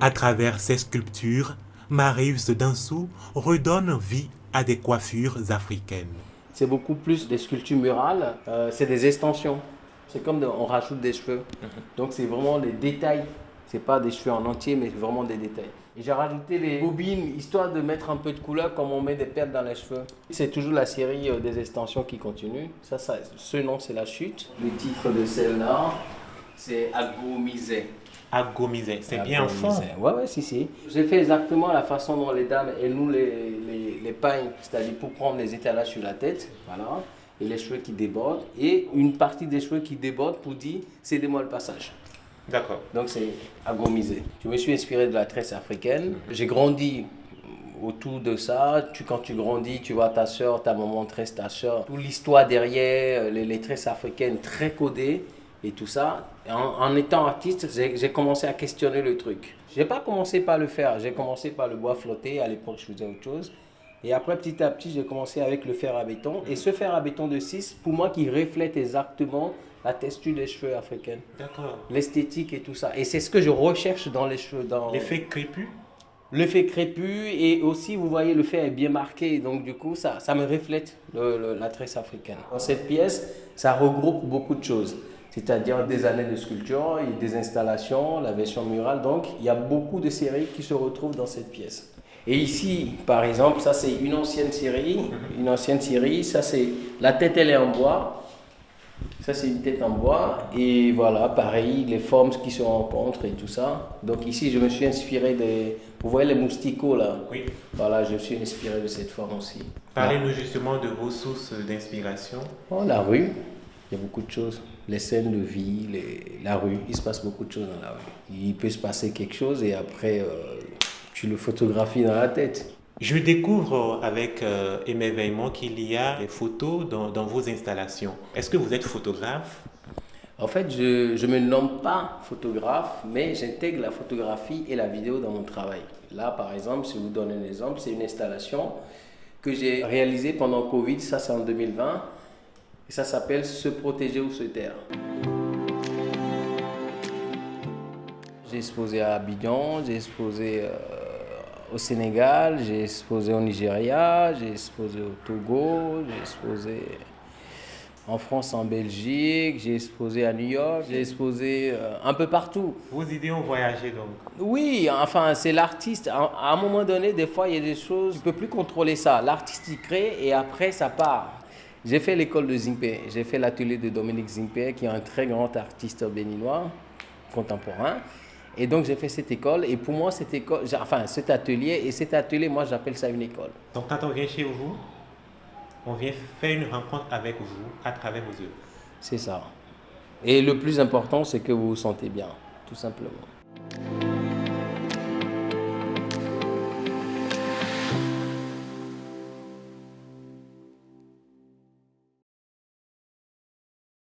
À travers ses sculptures, Marius Dansou redonne vie à des coiffures africaines. C'est beaucoup plus des sculptures murales, c'est des extensions. C'est comme on rajoute des cheveux. Donc c'est vraiment les détails. C'est pas des cheveux en entier, mais vraiment des détails. Et j'ai rajouté les bobines, histoire de mettre un peu de couleur comme on met des perles dans les cheveux. C'est toujours la série des extensions qui continue. Ce nom, c'est La Chute. Le titre de celle-là, c'est Agomisé. Agomisé, c'est bien en fond. Ouais, si. J'ai fait exactement la façon dont les dames, elles nous les peignent, c'est-à-dire pour prendre les étalages sur la tête, voilà, et les cheveux qui débordent, et une partie des cheveux qui débordent pour dire cédez-moi le passage. D'accord. Donc c'est agomisé. Je me suis inspiré de la tresse africaine. J'ai grandi autour de ça. Quand tu grandis, tu vois ta soeur, ta maman tresse ta soeur. Toute l'histoire derrière, les tresses africaines très codées et tout ça. En étant artiste, j'ai commencé à questionner le truc. Je n'ai pas commencé par le faire. J'ai commencé par le bois flotté. À l'époque, je faisais autre chose. Et après, petit à petit, j'ai commencé avec le fer à béton. Et ce fer à béton de 6, pour moi, qui reflète exactement la texture des cheveux africains. D'accord. L'esthétique et tout ça. Et c'est ce que je recherche dans les cheveux. L'effet crépus? L'effet crépus, et aussi, vous voyez, le fer est bien marqué. Donc, du coup, ça me reflète la tresse africaine. Dans cette pièce, ça regroupe beaucoup de choses. C'est-à-dire des années de sculpture, des installations, la version murale. Donc, il y a beaucoup de séries qui se retrouvent dans cette pièce. Et ici, par exemple, ça c'est une ancienne série. Ça c'est la tête, elle est en bois. Ça c'est une tête en bois. Et voilà, pareil, les formes qui se rencontrent et tout ça. Donc ici, je me suis inspiré vous voyez les mousticots là? Oui. Voilà, je me suis inspiré de cette forme aussi. Parlez-nous justement de vos sources d'inspiration. Oh, la rue, il y a beaucoup de choses. Les scènes de vie, la rue, il se passe beaucoup de choses dans la rue. Il peut se passer quelque chose et après, tu le photographies dans la tête. Je découvre avec émerveillement qu'il y a des photos dans vos installations. Est-ce que vous êtes photographe? En fait, je ne me nomme pas photographe, mais j'intègre la photographie et la vidéo dans mon travail. Là, par exemple, si je vous donne un exemple, c'est une installation que j'ai réalisée pendant Covid, ça c'est en 2020, et ça s'appelle Se protéger ou se taire. J'ai exposé à Abidjan, j'ai exposé au Sénégal, j'ai exposé au Nigeria, j'ai exposé au Togo, j'ai exposé en France, en Belgique, j'ai exposé à New York, j'ai exposé un peu partout. Vos idées ont voyagé donc? Oui, enfin, c'est l'artiste. À un moment donné, des fois, il y a des choses, tu ne peux plus contrôler ça. L'artiste, il crée et après, ça part. J'ai fait l'école de Zingpe, j'ai fait l'atelier de Dominique Zingpe, qui est un très grand artiste béninois, contemporain. Et donc, j'ai fait cette école. Et pour moi, cet atelier, moi, j'appelle ça une école. Donc, quand on vient chez vous, on vient faire une rencontre avec vous à travers vos œuvres. C'est ça. Et le plus important, c'est que vous vous sentez bien, tout simplement.